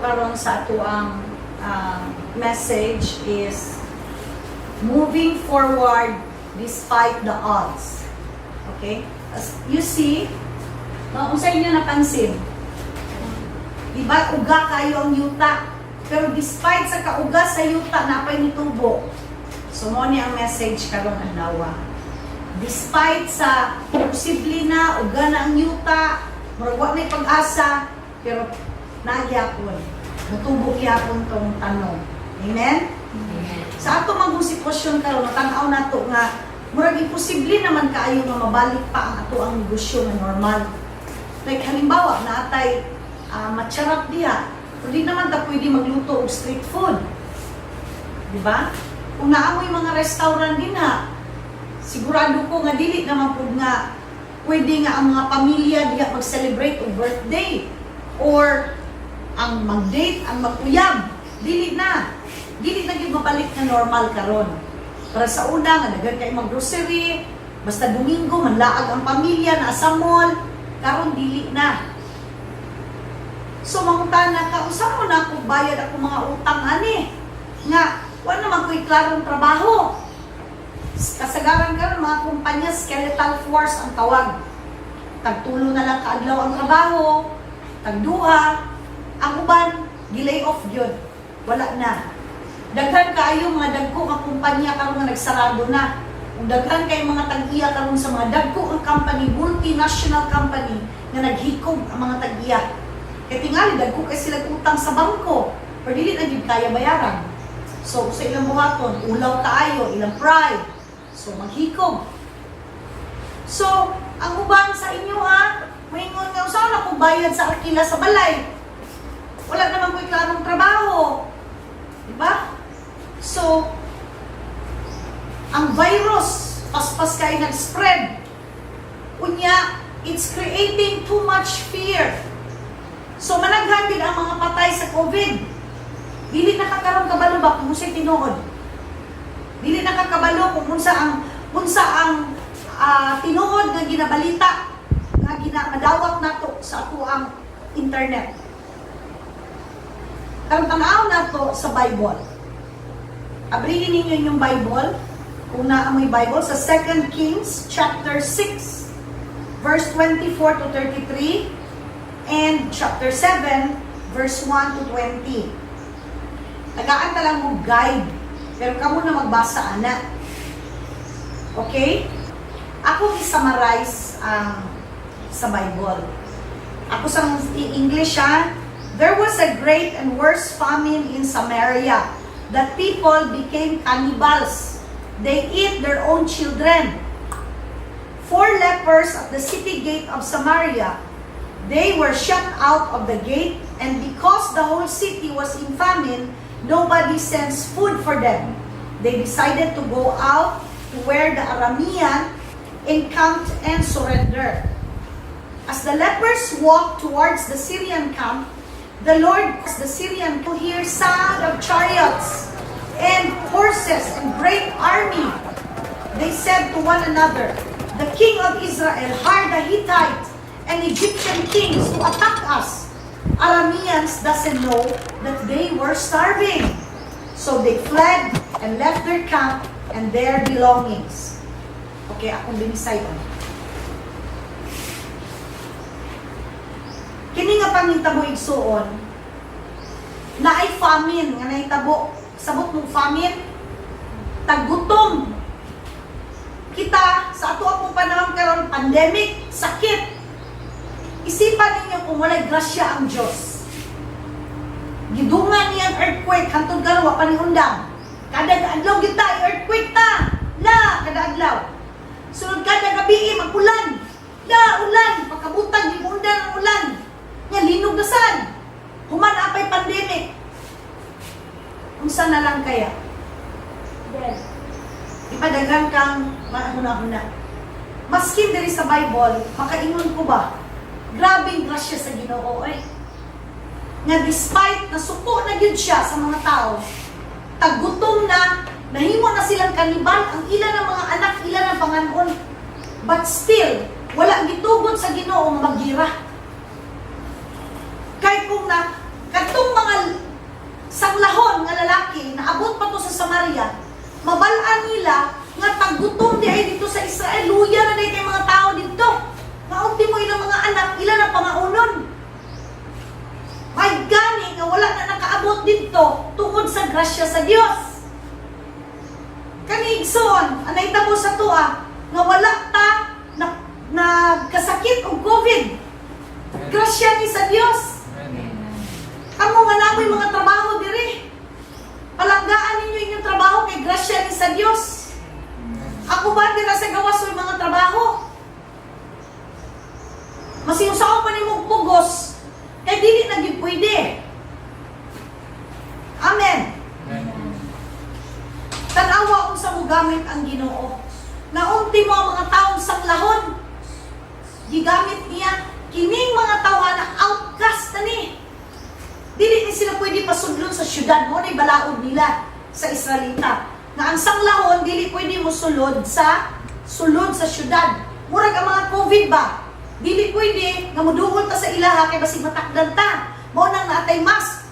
karon sa ato ang message is moving forward despite the odds. Okay? As you see, unsa inyo napansin? Diba, uga kayo ang yuta. Pero despite sa kauga sa yuta, napay nitubo. So, mo ni ang message karon adlaw. Despite sa posible na, uga na ang yuta, murag wa may pag-asa, pero nagyapon. Mutubo gyapon tong tanong. Amen? Amen. Sa ato magong sitwasyon karon, natanaw nato nga murag imposible naman kaayo nga mabalik pa ang ato ang negosyo nga normal. Like halimbawa, naatay matcharap diha. Hindi naman ta pwede magluto og street food. Di ba? Kung naamoy mga restaurant din ha, sigurado ko nga dili naman pud nga pwede nga ang mga pamilya diha mag-celebrate og birthday or ang mag-date, ang maguyab. Dili na gyud mabalik na normal karon. Para sa una nga daghan kay mag-grocery, basta Domingo manlaag ang pamilya na sa mall, karon dili na. So mangutana ka, usa mo na ako bayad ako mga utang ani nga wala naman ko'y klarong trabaho. Kasagaran karon mga kumpanya skeletal force ang tawag. Tagtulo na lang kaadlaw ang trabaho, tagduha, ang uban gilay off gyud. Wala na. Daghan kaayo mga dagko nga kumpanya karon nga nagsarado na. Ug daghan kay mga tag-iya karon sa mga dagko ang company, multinational company nga naghikog ang mga tag-iya. Kaya tingali, dagko kay sila utang sa bangko, pero dili na gyud kaya bayaran. So sa ilang buhaton, ulaw kaayo, ilang pride. So maghikog. So ang uban sa inyo ha, maingon nga usaw na ko bayad sa arkila sa balay. Wala naman ko'y klarong trabaho. Diba? So, ang virus, paspas kay nag-spread. Unya, it's creating too much fear. So, managhan din ang mga patay sa COVID. Dili nakakaroon kabalo ba kung sa'y tinuod? Dili nakakabalo kung unsa ang tinuod nga ginabalita nga madawat nato sa ato ang internet. Ang tanaw nato sa Bible. Abrihin ninyo yung Bible, kung naamoy Bible, sa 2 Kings chapter 6, verse 24 to 33, and chapter 7, verse 1 to 20. Tagaan na lang mo guide, pero kamo na magbasa, ana. Okay? Ako i-summarize sa Bible. Ako sa English ha. There was a great and worse famine in Samaria, that people became cannibals. They eat their own children. 4 lepers at the city gate of Samaria. They were shut out of the gate, and because the whole city was in famine, nobody sends food for them. They decided to go out to where the Aramean encamped and surrender. As the lepers walked towards the Syrian camp, the Lord caused the Syrian to hear sound of chariots and horses and great army. They said to one another, "The king of Israel hired the Hittite and Egyptian kings to attack us. Arameans doesn't know that they were starving." So they fled and left their camp and their belongings. Okay, akong binisay on. Kini nga pangitabo igsuon, na ay famine nga nahitabo. Sabot mong famine, tagutom. Kita sa ato akong panahon karon, pandemic, sakit. Isipan ninyo kung walay grasya ang Diyos. Gidungan niyang earthquake, hantod karon wa pa ni undang. Kada adlaw kita earthquake ta. La, kada adlaw. Sunod kada gabi mag-ulan. La, ulan, pagkabutan di undan ang ulan. Nya linog na sad. Human apay pandemic. Unsa na lang kaya? Yes. Ipadaghan kang mahuna-huna. Maskin diri sa Bible, makaingon ko ba? Grabing grasya sa Ginoo eh. Nga despite nasuko na gyud siya sa mga tao, tagutom na, nahimo na silang kanibal, ang ilan ng mga anak, ilan ng panganon. But still, wala gitugon sa Ginoo nga magira. Kahit kung na, katong mga naabot pa to sa Samaria, mabalaan nila nga paggutom di ay dito sa Israel, luya na day kay mga tao dito. Maunti mo ilang mga anak, ilan ang pangaunon. May gani nga wala na nakaabot dito tungod sa grasya sa Dios. Kani igsoon, anay tabo sa tuwa nga wala ta nagkasakit og COVID. Grasya ni sa Dios. Amo nga namoy mga trabaho diri. Palanggaan ninyo inyong trabaho kay grasya ni sa Dios. Ako ba dira sa gawas o mga trabaho? Masiusaw pa ni mong pugos, kay dili na gyud pwede. Amen. Tanawa kung sa mo gamit ang Ginoo. Naunti mo ang mga taong sanglahon. Gigamit niya kining mga tao na outcast na ni. Dili ni sila pwede pasudlon sa syudad mo, na balaod nila sa Israelita. Nga ang sanglahon, dili pwede mo sulod sa syudad. Murag ang mga COVID ba? Dili pwede nga muduol ta sa ilaha kay basig matakdan ta. Mao nang naatay mask.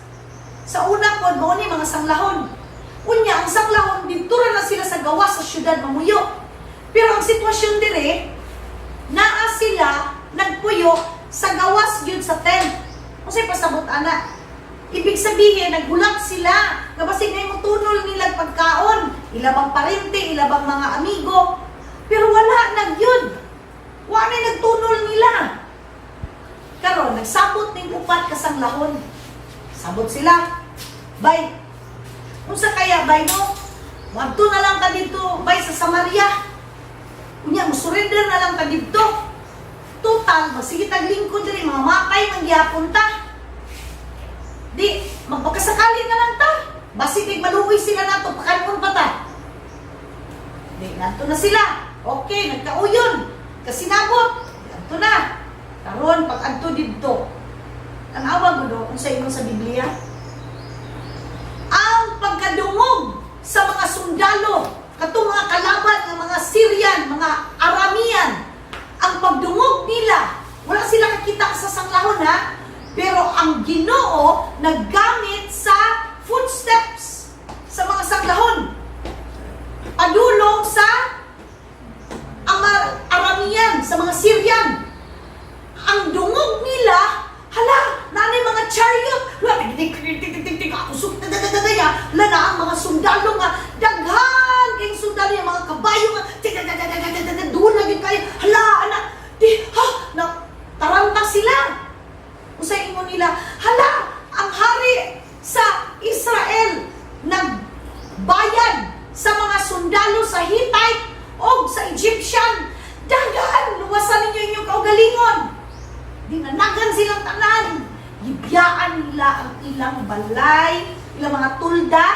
Sa una pod mao ni mga sanglahon. Unya ang sanglahon dito ra na sila sa gawas sa syudad mamuyo. Pero ang sitwasyon dire, naa sila nagpuyo sa gawas gyud sa tent. Unsay pasabot ana? Ibig sabihin naghulak sila nga basig na imong tunol nila pagkaon, ilabang parente, ilabang mga amigo. Pero wala na gyud. Wala na nagtunol nila. Karon nagsabot ning upat ka sanglahon. Sabot sila. Bay. Unsa kaya bay no? Wadto na lang ta dito bay sa Samaria. Unya mo surrender na lang ta dito. Total sige tag lingkod diri mga matay man gyapon ta. Di magpakasakali na lang ta. Basi kay maluoy sila nato pakanon pa ta. Di nato na sila. Okay, nagkauyon. Kasinabot. Adto na. Karon pag adto didto. Tanawa gud unsa ingon sa Biblia? Ang pagkadungog sa mga sundalo, katong mga kalaban ng mga Syrian, mga Aramian, ang pagdungog nila, wala sila kakita sa sanglahon ha, pero ang Ginoo naggamit sa footsteps sa mga sanglahon. Padulong sa ang mga Aramian, sa mga Syrian. Ang dungog nila, hala, nanay mga chariot, hala na ang mga sundalo nga, daghan kayong sundalo, yung mga kabayo nga, doon lagi kayo, hala, anak, taranta sila. Usay ingon nila, hala, ang hari sa Israel, nagbayad sa mga sundalo sa Hittite o sa Egyptian, dagan, luwasan ninyo inyong kaugalingon. Dinanagan silang tanan. Gibiyaan nila ang ilang balay, ilang mga tulda,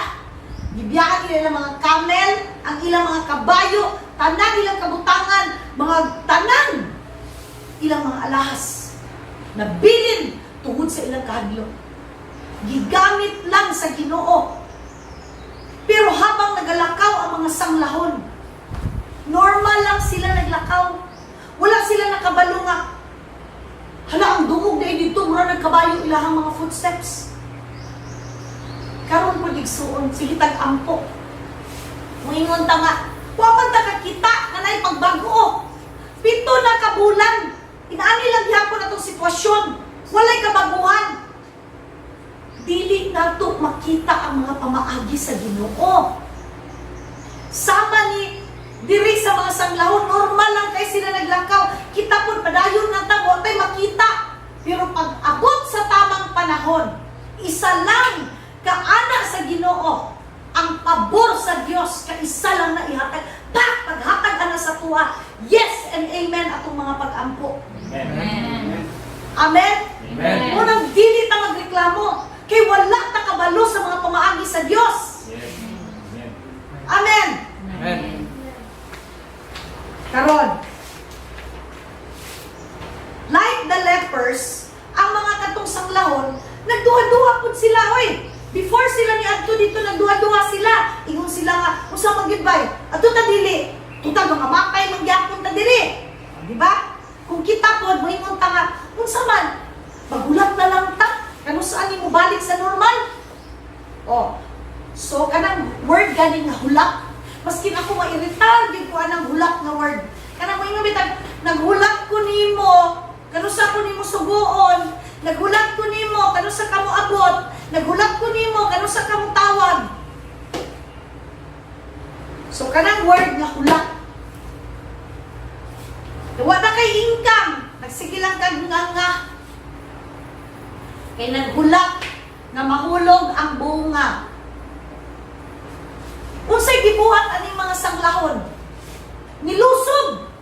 gibiyaan nila ilang mga camel, ang ilang mga kabayo, tanan ilang kabutangan, mga tanan, ilang mga alahas, nabilin tungod sa ilang kahadlo. Gigamit lang sa Ginoo. Pero habang nagalakaw ang mga sanglahon, normal lang sila naglakaw. Wala sila nakabalo nga, hala, ang dungog na dito, mura nagkabayo ilahang mga footsteps. Karon po digsuon, sige tag-ampo. Muingon ta nga, waman ta kakita, nanay pagbago. 7 na kabulan, inaani lang gyapon atong sitwasyon. Walay kabaguhan. Dili nato makita ang mga pamaagi sa Ginoo. Sama ni diri sa mga sanglahon, normal lang kay sila naglakaw. Kita po, padayon ng tabo, tay makita. Pero pag abot sa tamang panahon, isa lang kaana sa Ginoo, ang pabor sa Dios, kaisa lang na ihatag. Paghatag ana sa tuwa, yes and amen atong mga pag-ampo. Amen. Amen? Amen. Unang dili ta magreklamo, kay wala ta kabalo sa mga pamaagi sa Dios. Yes. Amen. Amen? Amen. Karon, like the lepers, ang mga katong sanglahon, nagduha-duha pud sila, oy. Before sila ni adto dito, nagduha-duha sila. Ingon sila nga, usa magibay, adto ta dili. Tuta mga mapay mangyapon ta diri. Di ba? Kung kita pod moingon ta nga, unsa man, magulat na lang ta. Kano saan mo balik sa normal? Oh, So, kanang word ganing nga hulak. Maskin ako mairitar, di ko anang hulak nga word. Kanang mo ingon bitag, naghulak ko nimo, kanusa ko nimo suguon, naghulak ko nimo, kanusa ka mo abot, naghulak ko nimo, kanusa ka mo tawag. So, kanang word nga hulak. Wala kay income, nagsige lang kag nga. Kay naghulak nga mahulog ang bunga. Unsay gibuhat aning mga sanglahon? Nilusog.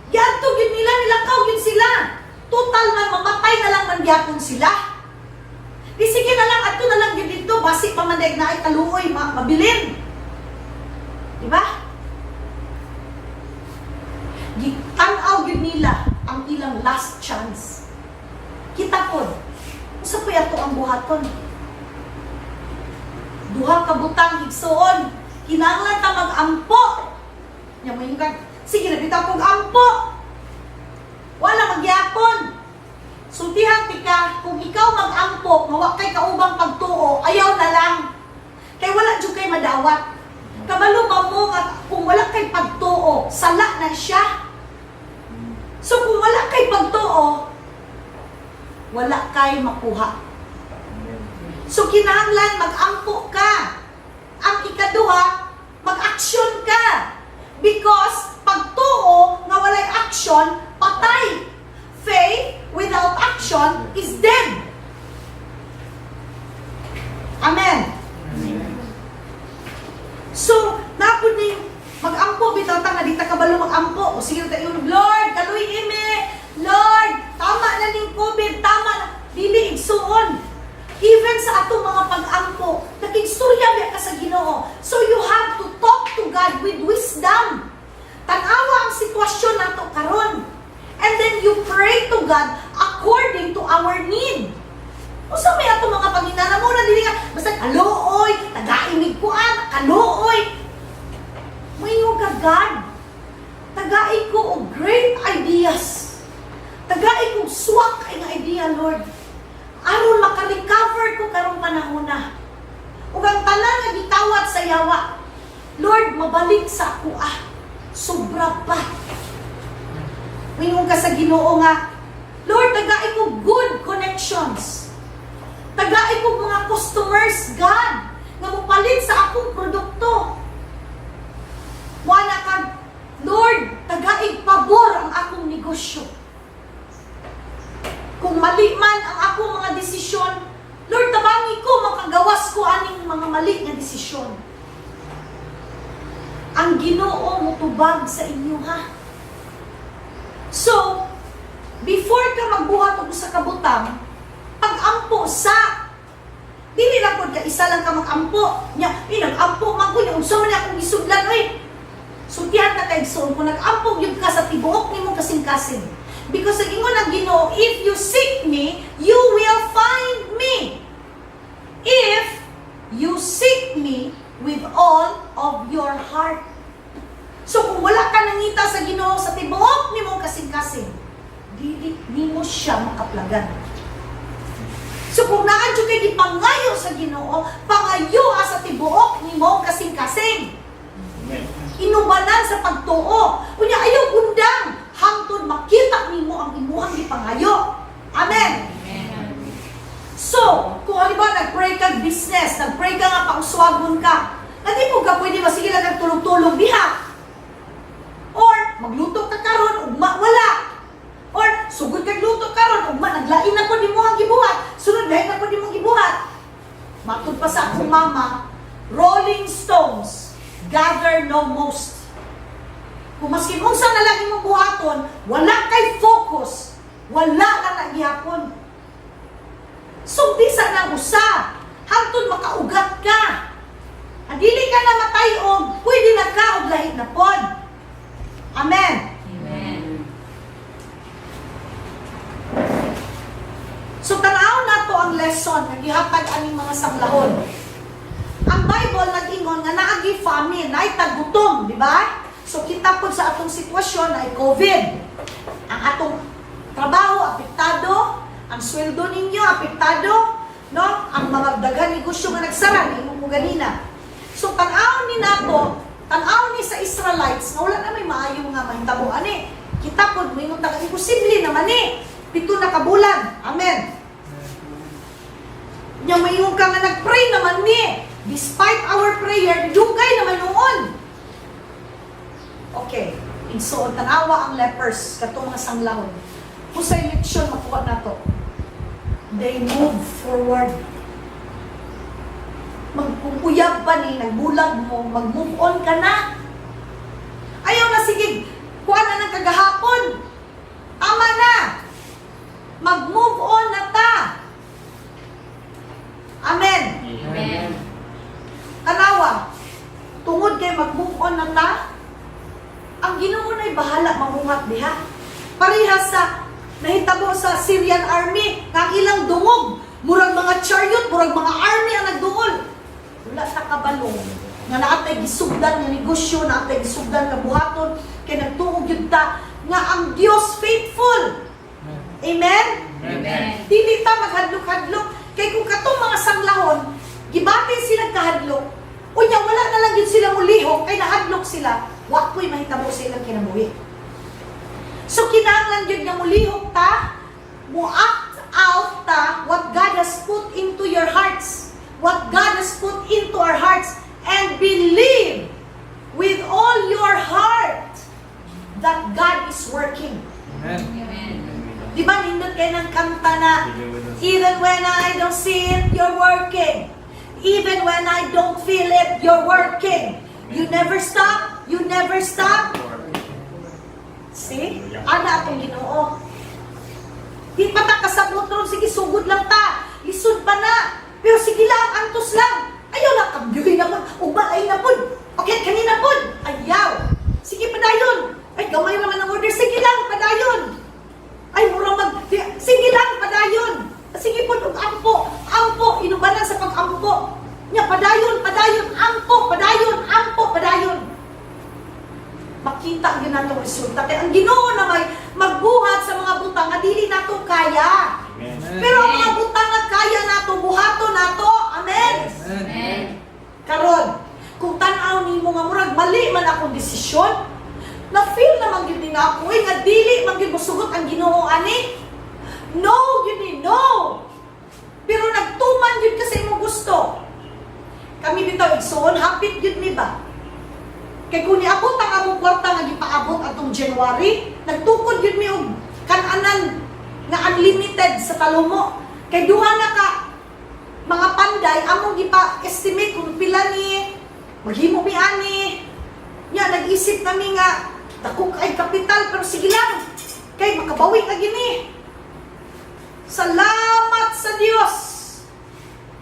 Giadto gyud nila, nilakaw gyud sila. Total man mamatay na lang man gyapon sila. Di sige na lang adto na lang gyud dito basi pa man daig na ay kaluoy mabilin. Di ba? Gitanaw gyud nila ang ilang last chance. Kita pod. Usa pa yato ang buhaton. Duha ka butang higsuon, kinahanglan ta mag-ampo. Nya mo yung sige na bitaw kog ampo. Wala magyapon. Sultihan tika kung ikaw mag-ampo, mawa kay kaubang pagtuo, ayaw na lang. Kay wala jud kay madawat. Kabalo ba mo nga kung wala kay pagtuo, sala na siya. So kung wala kay pagtuo, wala kay makuha. So kinahanglan mag-ampo ka. Ang ikaduha, mag-action ka. Because pagtuo nga walay action, patay. Faith without action is dead. Amen. So, napod na yung mag-ampo, bitaw ta nga di ta kabalo mag-ampo. O sige tayo, Lord, kaluy ime. Lord, tama na ning COVID, tama na. Dili igsuon. Even sa atong mga pag-ampo, nakigstorya biya ka sa Ginoo. So you have to talk to God with wisdom. Tanawa ang sitwasyon nato karon. And then you pray to God according to our need. Usa may atong mga panginana mo na dili nga basta kaluoy, tagaimig kuan, kaluoy. Mayo ka God. Tagai ko og great ideas. Tagai ko swak kay nga idea, Lord. Aron maka-recover ko karong panahon na. Ug ang tanan nga gitawat sa yawa, Lord, mabalik sa ako sobra pa. Mingon ka sa Ginoo nga, Lord, tagai ko good connections. Tagai ko mga customers, God, nga mopalit sa akong produkto. Wala kag, Lord, tagai pabor ang akong negosyo. Kung mali man ang akong mga desisyon, Lord, tabangi ko, makagawas ko aning mga mali nga desisyon. Ang Ginoo mutubag sa inyo, ha? So, before ka magbuhat og sa kabutang, pag-ampo sa, dili lang pod ka isa lang ka mag-ampo. Nya, nag-ampo man ko, yung unsa man akong isudlan, oy. Sultihan ka kay igsoon, kung nag-ampo gyud ka sa tibuok nimo kasing-kasing. Because ang ingon ang Ginoo, if you seek me, you will find me. If you seek me with all of your heart. So kung wala ka nangita sa Ginoo sa tibuok nimo kasing-kasing, dili nimo siya makaplagan. So kung naadyo kay gipangayo sa Ginoo, pangayo sa tibuok nimo kasing-kasing. Inubanan sa pagtuo. Kunya ayaw undang hangtod makita nimo ang imuhang gipangayo. Amen. So, kung halimbawa nag-pray ka business, nag-pray ka nga pauswagon ka, hindi mo ka pwede masige lang nagtulog-tulog diha. Or, magluto ka karon ugma wala. Or, sugod kag luto karon ugma naglain na ko nimo ang gibuhat, sunod lain na ko nimo gibuhat. Matud pa sa akong mama, Rolling Stones, gather no most. Kung maskin unsa na lang imong buhaton, wala kay focus, wala na nagyapon. So, di sa nang usa, hangtod makaugat ka. Adili ka na matayog, pwede na ka og lahit na pod. Amen. Amen. So, tanaw na to ang lesson nga gihatag aning mga sanglahon. Ang Bible nag-ingon nga naagi famine, naay tagutom, di ba? So, kita po sa atong sitwasyon ay COVID. Ang atong trabaho apektado, ang sweldo ninyo apektado, no? Ang mga daghan negosyo nga nagsara ni mo ganina. So tan-aw ni nato, tan-aw ni sa Israelites nga wala na may maayo nga mahitabo ani. Kita pod moingon ta imposible naman ni. 7 na ka bulan. Amen. Nya mayon ka nga nagpray naman ni. Despite our prayer, dugay naman noon. Okay. So, tanawa ang lepers, katong mga sanglahon. Kung sa eleksyon, makuha na to. They move forward. Magpupuyab pa ni, nagbulag mo, mag-move on ka na. Ayaw na, sige, kuha na ng kagahapon. Ama na. Mag-move on na ta. Amen. Amen. Tanawa, tungod kay mag-move on na ta, ang Ginoo na'y bahala mamuhat diha. Parehas sa nahitabo sa Syrian army, nga ilang dungog, murag mga chariot, murag mga army ang nagdungol. Wala sa kabalo nga naatay gisugdan nga negosyo, naatay gisugdan nga buhaton, kay nagtuog yun ta nga ang Dios faithful. Amen? Amen. Dili ta maghadlok-hadlok. Kay kung katong mga sanglahon, gibatin silang kahadlok, unya wala na lang yun sila mulihok, kay nahadlok sila, wako'y mahitabo sa ilang kinabuhi. So kinahanglan yun nga mulihok ta, mo-act out ta what God has put into your hearts, what God has put into our hearts, and believe with all your heart that God is working. Amen. Di ba nindot kayo ng kanta na, even when I don't see it, you're working. Even when I don't feel it, you're working. You never stop. You never stop. See? Ana atong Ginoo. Di pa ta kasabot ron, sige sugod lang ta. Lisod pa na. Pero sige lang, antos lang. Ayaw lang, kambyuhin naman. Uba ay napod. Okay, kanina pod. Ayaw. Sige padayon. Ay, gamay naman ang order. Sige lang, padayon. Ay, murang sige lang, padayon. Sige po, ampo. Ampo, inubanan sa pag-ampo. Nya, padayon, ampo, padayon. Makita yun natong resulta. Kaya ang Ginoo na may magbuhat sa mga butang na dili nato kaya. Amen. Pero ang mga butang na kaya nato, buhato nato. Amen? Amen. Karon, kung tan-aw nimo nga murag mali man akong desisyon, na-feel naman yun din ako, nga dili man yun musugot ang Ginoo ani. No, yun din, no. Pero nagtuman yun kasi imong gusto. Kami bitaw igsoon, hapit yun mi ba? Kay kung niabot ang among kwarta nga gipaabot atong January, nagtukod yun mi og kananan nga unlimited sa talumo. Kay duha na ka mga panday among gipa-estimate kung pila ni maghimo mi ani. Nya nag-isip nami nga dako kay kapital pero sige lang. Kay makabawi na gini. Salamat sa Dios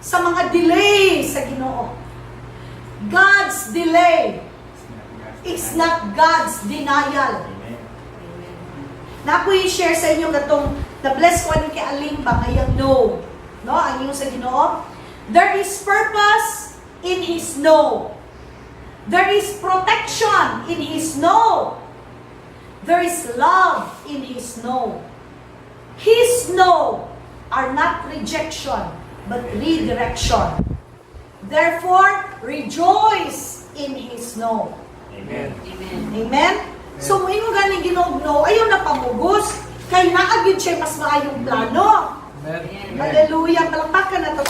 sa mga delay sa Ginoo. God's delay is not God's denial. Amen. Na ako i-share sa inyo katong na-bless ko ano kay Aling ba ngayang no. No, ang iyong sa Ginoo. There is purpose in His no. There is protection in His no. There is love in His no. His no are not rejection, but redirection. Therefore, rejoice in His no. Amen. Amen? So, moingon ganing Ginoo no, ayaw na pamugos. Kay naagid siya mas maayong plano. Amen. Hallelujah. Palakpakan na to.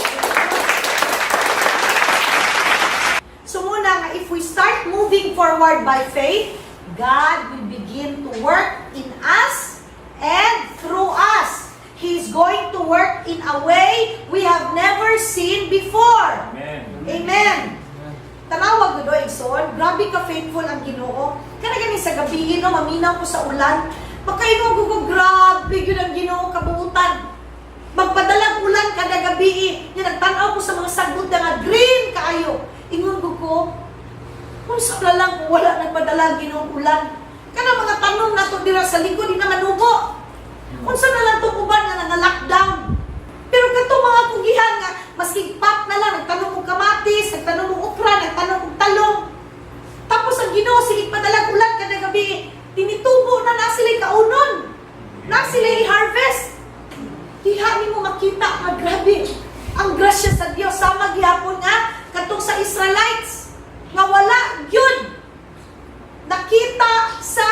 So muna nga, if we start moving forward by faith, God will begin to work in us and through us. He's going to work in a way we have never seen before. Amen. Amen. Tanawag ko doon, Igsoon. Grabe ka faithful ang Ginoo. Kana gani sa gabi, no, maminaw ko sa ulan. Makainom ko, grabe yun ang Ginoo kabuutan. Magpadalang ulan kada gabi. Yan, nagtanaw ko sa mga sagbot na green kaayo. Ingon ko, kung sa lang kung wala nagpadala Ginoong ulan. Kana mga tanong na to dira sa likod, di na manugo. Kung sa na lang itong uban nga nanga-lockdown. Pero kato mga kugihan nga, maski pat na lang, nagtanong kong kamatis, nagtanong kong okra, nagtanong kong talong. Tapos ang Ginoo, sige padalang ulan kada gabi, tinitubo na sila kaunon. Na sila i-harvest. Diha ni mo makita, grabe. ang grasya sa Dios sama gihapon nga katong sa Israelites nga wala gyud nakita sa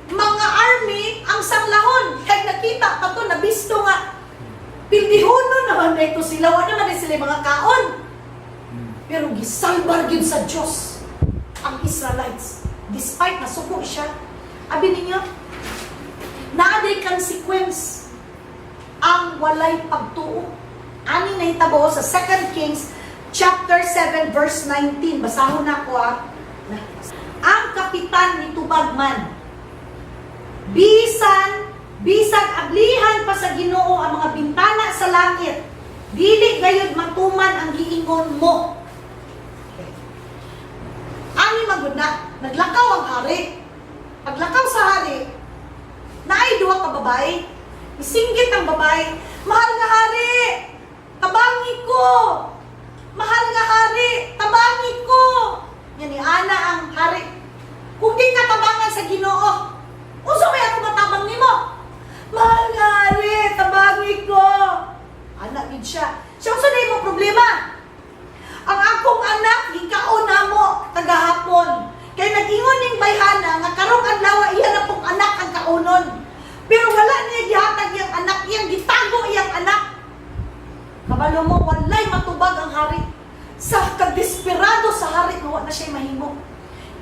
mga army ang sanglahon kay nakita pa to nabisto nga pildihono naman na ito sila wala naman sila mga kaon pero gisalbar gyud sa Dios ang Israelites despite nasuko siya abi ninyo naaday consequence ang walay pagtuo ani nahitabo sa 2 Kings chapter 7 verse 19 basahon nako ang kapitan ni tubag man bisan ablihan pa sa Ginoo ang mga bintana sa langit dili gayud matuman ang giingon mo. Ani magud na naglakaw ang hari. Paglakaw sa hari naay duha ka babae. Isinggit ang babae, mahal nga hari, tabangi ko. Mahal nga hari, tabangi ko. Yan ni ana ang hari. Kung di ka tabangan sa Ginoo, unsa may ako matabang nimo? Mahal nga hari, tabangi ko. Anak gid siya. Siya unsa na mo problema? Ang akong anak gikaon namo tagahapon. Kay nag-ingon ning bayhana nga karong adlaw iya na pong anak ang kaunon. Pero wala niya gihatag iyang anak, iyang gitago iyang anak. Kabalo mo walay matubag ang hari. Sa kadesperado sa hari nga na siya mahimo.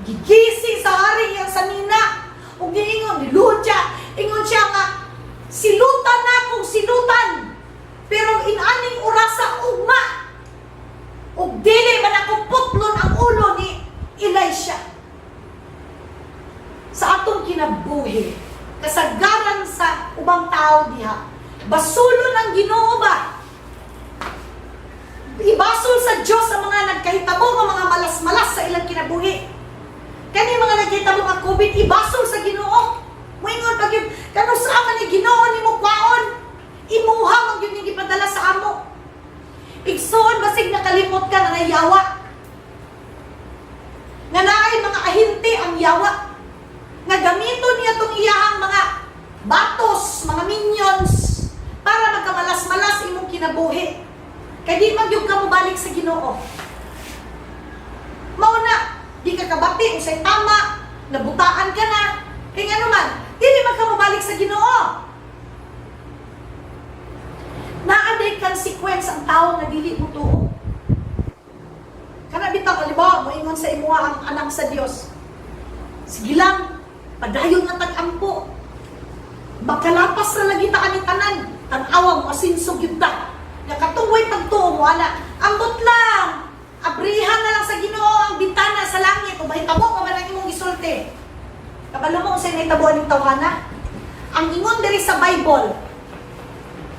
Gigisi sa hari iyang sanina. Ug giingon niluhod siya. Ingon siya nga silutan na kung silutan. Pero inaning orasa ugma. Ug dili man ako putlon ang ulo ni Elisha. Sa atong kinabuhi, kasagaran sa ubang tao diha, basulon ang Ginoo ba? Ibasol sa Dios ang mga nagkahitabo ng mga malas-malas sa ilang kinabuhi. Kani mga nagkahitabo nga COVID, ibasol sa Ginoo. Moingon pag yun, kano sa man ni Ginoo nimo kwaon? Imuha man yun yung ipadala sa amo. Igsoon basig nakalimot ka na nayawa. Nga naay mga ahinti ang yawa. Nga gamiton niya itong iyahang mga batos, mga minions, para magkamalas-malas imong kinabuhi. Kaya di magyug ka mo balik sa Ginoo. Mauna, di ka kabati, usay tama, nabutaan ka na. Kaya nga naman, di man ka mo balik sa Ginoo. Naaday consequence ang tao nga dili mo tuo. Kana bitaw halimbawa mo ingon sa imuha ang anak sa Dios. Sige lang, padayon nga tag-ampo. Magkalapas na lagi ta ani tanan. Tan-awa mo asinsog yun ta. Nakatuloy pagtuo mo ana. Ambot lang. Abrihan na lang sa Ginoo ang bintana sa langit. O mahitabo ka ba ng imong gisulti? Kabalo mo sa nahitabo aning tawhana? Ang ingon diri sa Bible,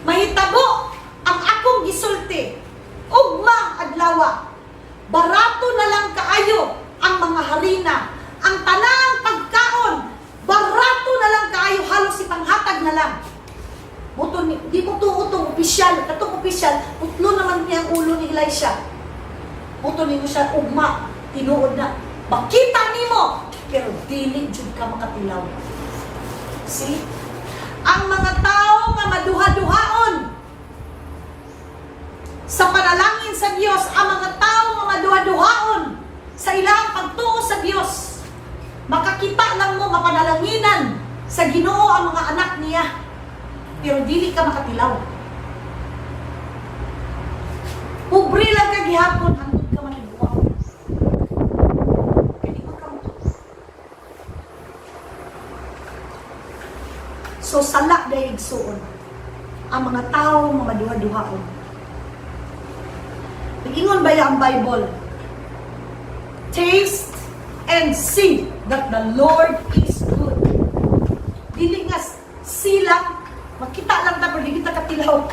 mahitabo ang akong gisulti. Ugmang adlawa. Barato na lang kaayo ang mga harina. Ang tanang pagkaon, barato na lang kaayo, halos ipanghatag na lang. Buto ni, di mo tuutong opisyal, katong opisyal, putlo naman niya ang ulo ni Elisha. Buto ni mo siya, ugma, tinuod na. Makita nimo, pero dili jud ka makatilaw. See? Ang mga tao nga maduha-duhaon sa panalangin sa Dios, ang mga tao nga maduha-duhaon sa ilang pagtuo sa Dios, makakita lang mo mapanalanginan sa Ginoo ang mga anak niya, pero dili ka makatilaw. Pobre lang ka gihapon, hangtod ka manibuang. Kaya di mo ka mo. So sala dayeg suon ang mga tao nga maduha-duhaon. Nag-ingon ba ang Bible? Taste and see that the Lord is good. Dili nga sila, makita lang ta pero di kita katilaw.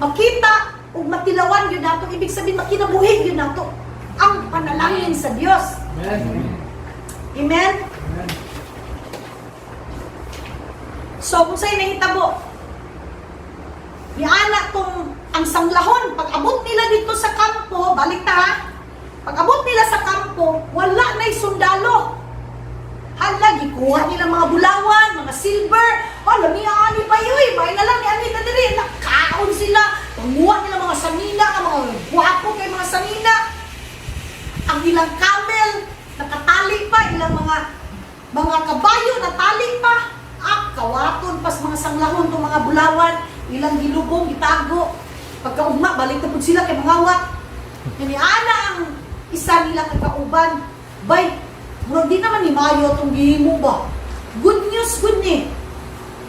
Makita ug matilawan yun nato, ibig sabihin makinabuhi yun nato ang panalangin sa Dios. Amen. Amen? So, kung sa'yo nahitabo, niana tong ang sanglahon, pag abot nila dito sa kampo, balik ta ha, pag abot nila sa kampo, wala na'y sundalo. Hala, gikuha nila mga bulawan, mga silver, o lami ani pa yoy, may na lang ni ani ta diri, nakaon sila. Panguha nila mga sanina, ang mga guwapo kay mga sanina. Ang ilang camel, nakatali pa, ilang mga kabayo, natali pa. Kawaton pas mga sanglahon tong mga bulawan, ilang gilubong, itago. Pagkaugma, balik na po sila kay mangawat. Kani ana ang isa nila kagauban. Bay, murag di naman ni Mayo itong gihimo ba? Good news, good ni.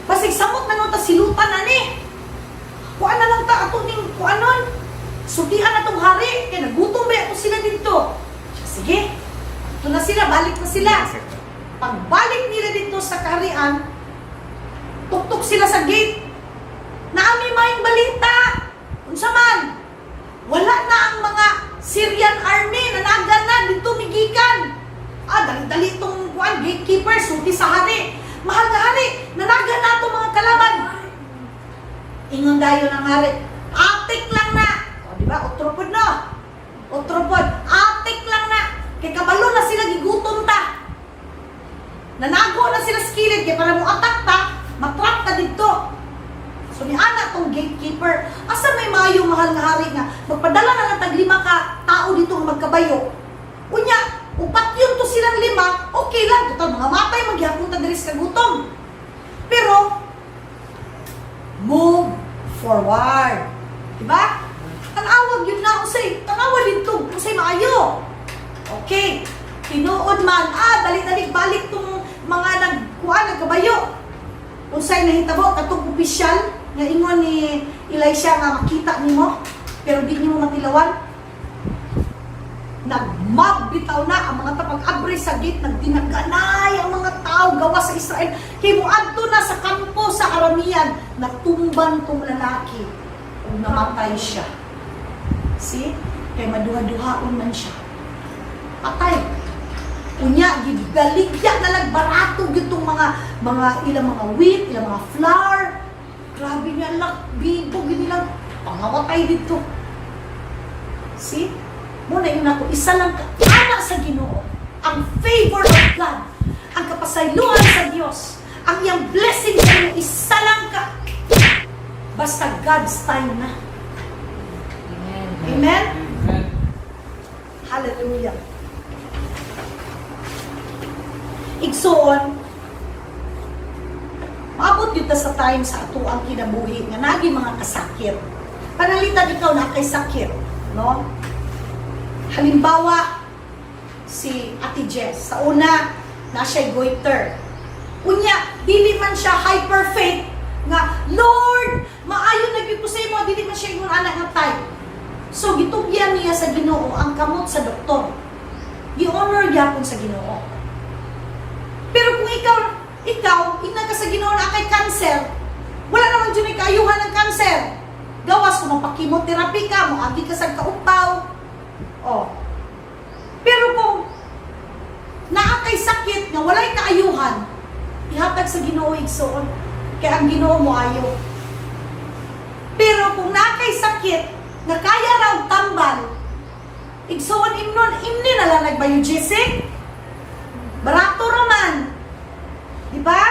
Basig samot na nun ta silutan na ni. Kuan na lang ta ato ning kuanon. Sutian na tong hari, kaya nagutom ba ito sila dito. Sige, ito na sila, balik na sila. Pagbalik nila dito sa kaharian, tuktok sila sa gate. Naami maing balita. Unsa man? Wala na ang mga Syrian army na nagan na dito migikan. Dali-dali itong gatekeeper, suti sa hari. Mahal na hari, nanagan na itong mga kalaban. Ingon dayo ng hari, atik lang na. O, diba? Utropod na. Utropod, atik lang na. Kay kabalo na sila, gigutom ta. Nanago na sila skillet, kaya para mo atak ta, matrap ka dito. So ni ana tong gatekeeper, asa may maayong mahal nga hari nga, magpadala na lang tag 5 ka tao dito nga magkabayo. Unya, upat yun to silang 5, okay lang, total mga matay, maghihapon ta diri sa gutom. Pero, move forward. Diba? Tanawag yun na usay, tanawag dito, usay maayo. Okay, tinuod man, dali-dali balik tong mga nagkabayo. Unsay nahitabo, katong opisyal, nga ingon ni Elisha nga makita nimo, pero di nimo matilawan. Nagmagbitaw na ang mga tapag-abri sa gate, nagdinaganay ang mga tao gawa sa Israel. Kay muadto na sa kampo sa Aramian, natumban tong lalaki o namatay siya. See? Kay maduha-duhaon man siya. Patay. Unya, gigaligya na nagbarato gitong mga ilang mga wheat, ilang mga flour. Grabe niya lang, bibog nilang pangamatay dito. See? Muna yun ako, isa lang anak sa Ginoo. Ang favor of God, ang kapasayloan sa Diyos, ang iyang blessing sa iyo, isa lang ka. Basta God's time na. Amen. Amen? Amen. Hallelujah. Igsoon, maabot yun ta sa time sa ato ang kinabuhi nga nagi mga kasakit. Panalitan ikaw na kay sakit, no? Halimbawa, si Ate Jess, sa una, na siya'y goiter. Unya, dili man siya hyper faith, nga, Lord, maayo nagbipo sa imo, dili man siya yung anak nga type. So, gitugyan niya sa Ginoo ang kamot sa doktor. Gi-honor gyapon sa Ginoo. Pero kung ikaw, ina ka sa Ginoo na kay cancer, wala naman dyan may kaayuhan ng cancer. Gawas kung mapakimoterapi ka, moagi ka sa kaupaw. Oh. Pero kung naakay sakit nga walay kaayuhan, ihatag sa Ginoo igsoon, kaya ang Ginoo mo ayo. Pero kung naakay sakit nga kaya raw tambal, igsoon imni na lang nagbayojisik, barato raman. Diba?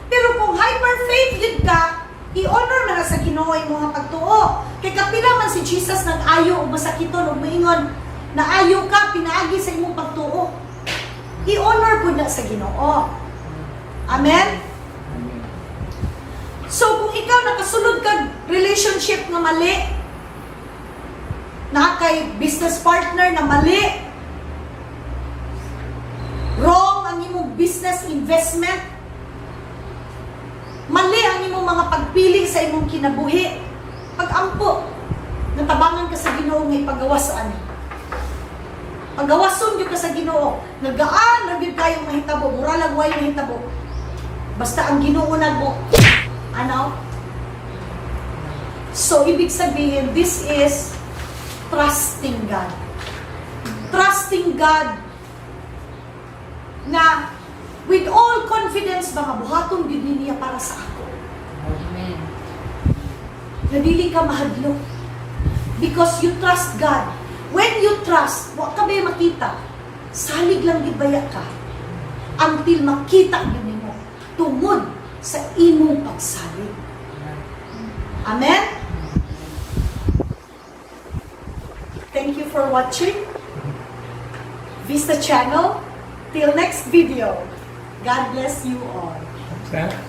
Pero kung hyper faith yun ka, i-honor na sa Ginoo yung mga pagtuo. Kay kapila man si Jesus nag-ayo o masakiton o maingon, na ayo ka, pinaagi sa imong pagtuo. I-honor po na sa Ginoo. Amen? So, kung ikaw nakasulod kag relationship nga mali, na kay business partner na mali, wrong ang imong business investment, mali ang imong mga pagpili sa imong kinabuhi, pag-ampo, natabangan ka sa Ginoo nga ipagawas sa ani. Pagawason yun ka sa Ginoo, nagaan na yun kayong mahitabo, mura lang way mahitabo. Basta ang Ginoo na mo, ano? So, ibig sabihin, this is trusting God. Trusting God na with all confidence, mga buhaton yun niya para sa ako. Amen. Na dili ka mahadlok. Because you trust God. When you trust, wa ka ba makita? Salig lang gibaya ka. Until makita yun mo. Tungod sa imong pagsalig. Amen? Thank you for watching Vista Channel. Till next video. God bless you all. What's that?